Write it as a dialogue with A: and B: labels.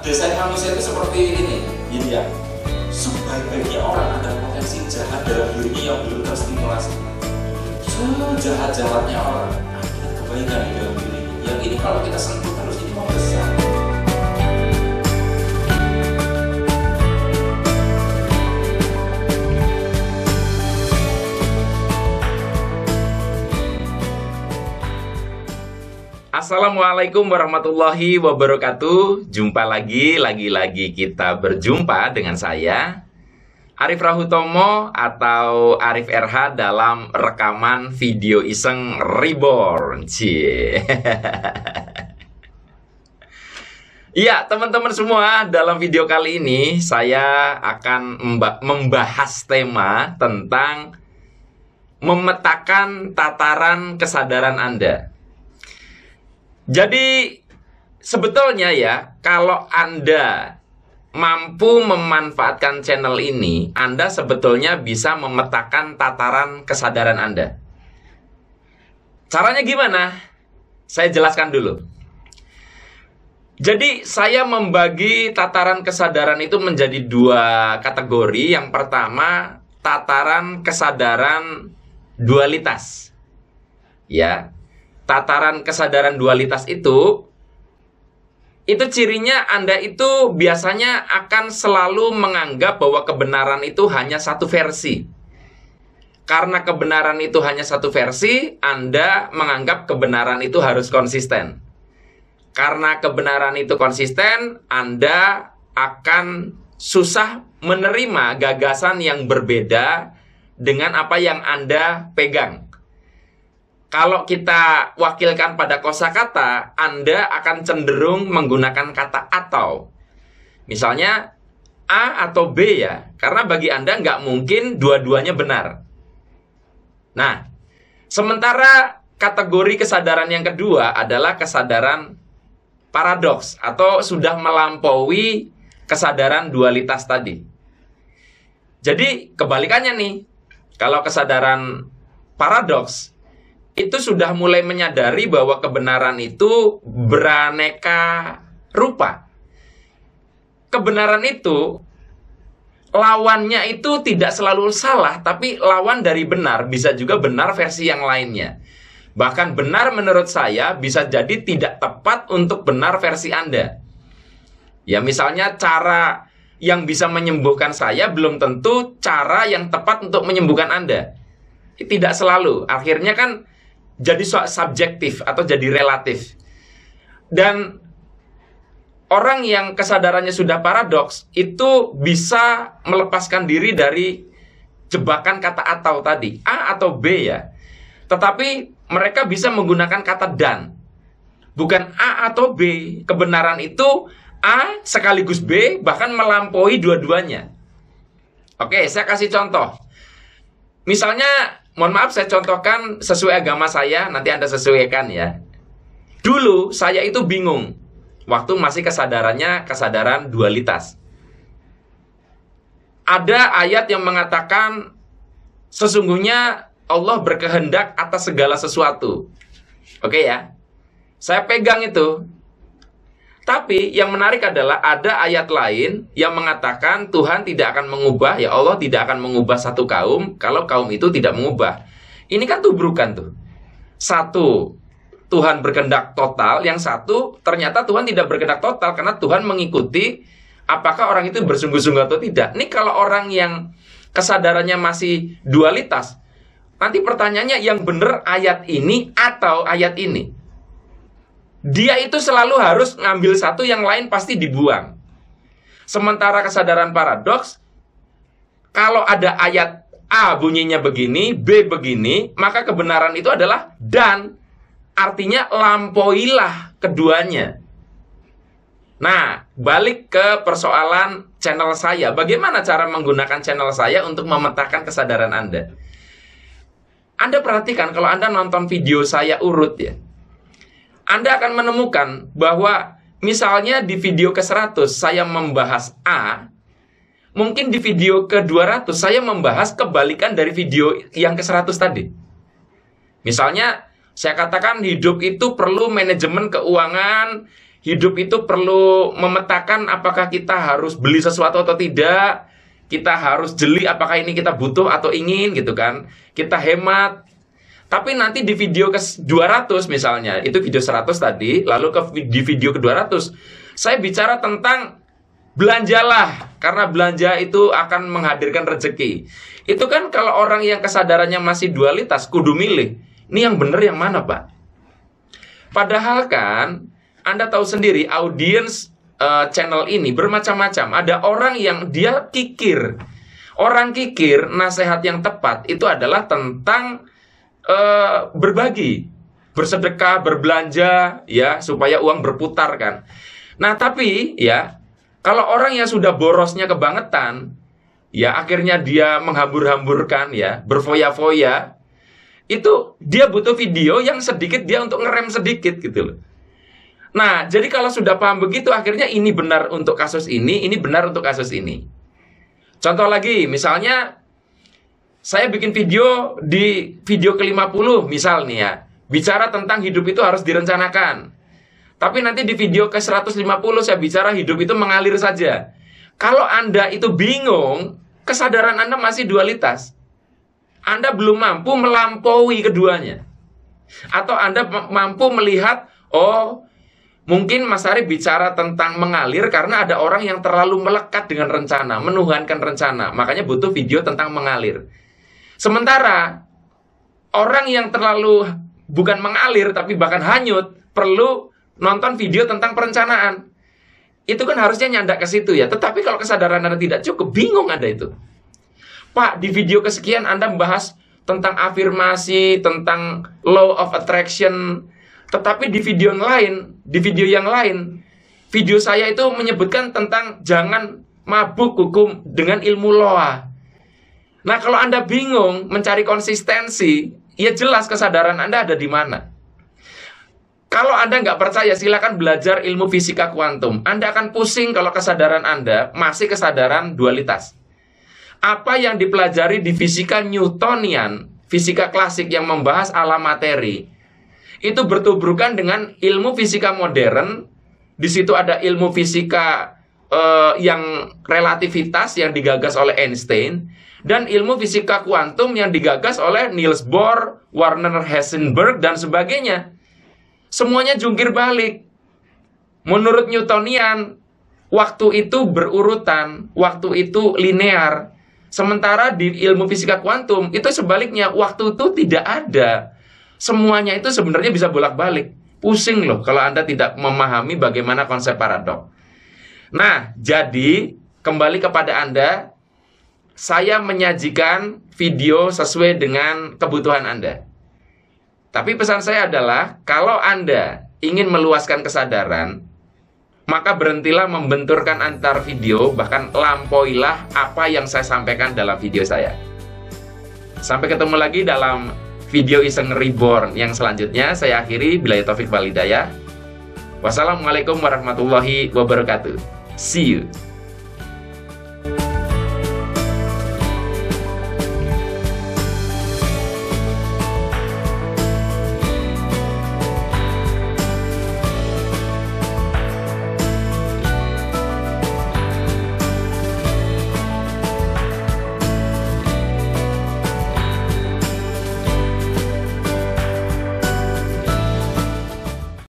A: desain manusia itu seperti ini, Yin Yang. Sebaik-baiknya orang ada potensi jahat dalam dirinya yang belum terstimulasi. Sejahat-jahatnya orang ada kebaikan di dalam dirinya. Yang ini kalau kita sentuh terus ini mau besar.
B: Assalamualaikum warahmatullahi wabarakatuh. Jumpa lagi kita berjumpa dengan saya Arif Rahutomo atau Arif RH dalam rekaman video iseng Reborn. Iya, teman-teman semua, dalam video kali ini saya akan membahas tema tentang memetakan tataran kesadaran Anda. Jadi sebetulnya ya, kalau Anda mampu memanfaatkan channel ini, Anda sebetulnya bisa memetakan tataran kesadaran Anda. Caranya gimana? Saya jelaskan dulu. Jadi saya membagi tataran kesadaran itu menjadi dua kategori. Yang pertama, tataran kesadaran dualitas. Ya. Tataran kesadaran dualitas itu cirinya Anda itu biasanya akan selalu menganggap bahwa kebenaran itu hanya satu versi. Karena kebenaran itu hanya satu versi, Anda menganggap kebenaran itu harus konsisten. Karena kebenaran itu konsisten, Anda akan susah menerima gagasan yang berbeda dengan apa yang Anda pegang. Kalau kita wakilkan pada kosakata, Anda akan cenderung menggunakan kata atau. Misalnya, A atau B ya. Karena bagi Anda nggak mungkin dua-duanya benar. Nah, sementara kategori kesadaran yang kedua adalah kesadaran paradoks atau sudah melampaui kesadaran dualitas tadi. Jadi, kebalikannya nih. Kalau kesadaran paradoks, itu sudah mulai menyadari bahwa kebenaran itu beraneka rupa. Kebenaran itu, lawannya itu tidak selalu salah, tapi lawan dari benar bisa juga benar versi yang lainnya. Bahkan benar menurut saya bisa jadi tidak tepat untuk benar versi Anda. Ya, misalnya cara yang bisa menyembuhkan saya belum tentu cara yang tepat untuk menyembuhkan Anda. Tidak selalu. Akhirnya kan jadi subjektif atau jadi relatif. Dan orang yang kesadarannya sudah paradoks itu bisa melepaskan diri dari jebakan kata atau tadi, A atau B ya. Tetapi mereka bisa menggunakan kata dan. Bukan A atau B. Kebenaran itu A sekaligus B, bahkan melampaui dua-duanya. Oke, saya kasih contoh. Misalnya, mohon maaf saya contohkan sesuai agama saya, nanti Anda sesuaikan ya. Dulu saya itu bingung waktu masih kesadaran dualitas. Ada ayat yang mengatakan sesungguhnya Allah berkehendak atas segala sesuatu. Oke ya. Saya pegang itu. Tapi yang menarik adalah ada ayat lain yang mengatakan Tuhan tidak akan mengubah, ya Allah tidak akan mengubah satu kaum kalau kaum itu tidak mengubah. Ini kan tubrukan tuh. Satu, Tuhan berkehendak total. Yang satu, ternyata Tuhan tidak berkehendak total karena Tuhan mengikuti apakah orang itu bersungguh-sungguh atau tidak. Ini kalau orang yang kesadarannya masih dualitas, nanti pertanyaannya yang benar ayat ini atau ayat ini. Dia itu selalu harus ngambil satu, yang lain pasti dibuang. Sementara kesadaran paradoks, kalau ada ayat A bunyinya begini, B begini, maka kebenaran itu adalah dan. Artinya lampauilah keduanya. Nah, balik ke persoalan channel saya. Bagaimana cara menggunakan channel saya untuk memetakan kesadaran Anda? Anda perhatikan kalau Anda nonton video saya urut ya. Anda akan menemukan bahwa misalnya di video ke-100 saya membahas A, mungkin di video ke-200 saya membahas kebalikan dari video yang ke-100 tadi. Misalnya saya katakan hidup itu perlu manajemen keuangan hidup itu perlu memetakan apakah kita harus beli sesuatu atau tidak. Kita harus jeli apakah ini kita butuh atau ingin gitu kan. Kita hemat. Tapi nanti di video ke-200 misalnya, itu video 100 tadi, lalu di video ke-200, saya bicara tentang belanjalah, karena belanja itu akan menghadirkan rezeki. Itu kan kalau orang yang kesadarannya masih dualitas, kudu milih. Ini yang benar yang mana, Pak? Padahal kan, Anda tahu sendiri, audiens channel ini bermacam-macam. Ada orang yang dia kikir. Orang kikir, nasihat yang tepat, itu adalah tentang berbagi, bersedekah, berbelanja, ya, supaya uang berputar kan. Nah, tapi, ya, kalau orang yang sudah borosnya kebangetan, ya akhirnya dia menghambur-hamburkan, ya, berfoya-foya, itu dia butuh video yang sedikit dia untuk ngerem sedikit gitu loh. Nah, jadi kalau sudah paham begitu, akhirnya ini benar untuk kasus ini benar untuk kasus ini. Contoh lagi, misalnya saya bikin video di video ke-50 misal nih ya, bicara tentang hidup itu harus direncanakan. Tapi nanti di video ke-150 saya bicara hidup itu mengalir saja. Kalau Anda itu bingung, kesadaran Anda masih dualitas. Anda belum mampu melampaui keduanya. Atau Anda mampu melihat, oh, mungkin Mas Arif bicara tentang mengalir karena ada orang yang terlalu melekat dengan rencana, menuhankan rencana. Makanya butuh video tentang mengalir. Sementara, orang yang terlalu bukan mengalir tapi bahkan hanyut, perlu nonton video tentang perencanaan. Itu kan harusnya nyandak ke situ ya. Tetapi kalau kesadaran Anda tidak cukup, bingung Anda itu. Pak, di video kesekian Anda membahas tentang afirmasi, tentang law of attraction. Tetapi di video yang lain, video saya itu menyebutkan tentang jangan mabuk hukum dengan ilmu loa. Nah, kalau Anda bingung mencari konsistensi, ya jelas kesadaran Anda ada di mana. Kalau Anda nggak percaya, silakan belajar ilmu fisika kuantum. Anda akan pusing kalau kesadaran Anda masih kesadaran dualitas. Apa yang dipelajari di fisika Newtonian, fisika klasik yang membahas alam materi, itu bertubrukan dengan ilmu fisika modern. Di situ ada ilmu fisika yang relativitas yang digagas oleh Einstein, dan ilmu fisika kuantum yang digagas oleh Niels Bohr, Werner Heisenberg, dan sebagainya. Semuanya jungkir balik. Menurut Newtonian, waktu itu berurutan, waktu itu linear. Sementara di ilmu fisika kuantum, itu sebaliknya, waktu itu tidak ada. Semuanya itu sebenarnya bisa bolak-balik. Pusing loh kalau Anda tidak memahami bagaimana konsep paradok. Nah, jadi kembali kepada Anda, saya menyajikan video sesuai dengan kebutuhan Anda. Tapi pesan saya adalah, kalau Anda ingin meluaskan kesadaran, maka berhentilah membenturkan antar video, bahkan lampauilah apa yang saya sampaikan dalam video saya. Sampai ketemu lagi dalam video Iseng Reborn yang selanjutnya. Saya akhiri, billahi taufik wal hidayah. Wassalamualaikum warahmatullahi wabarakatuh. See you.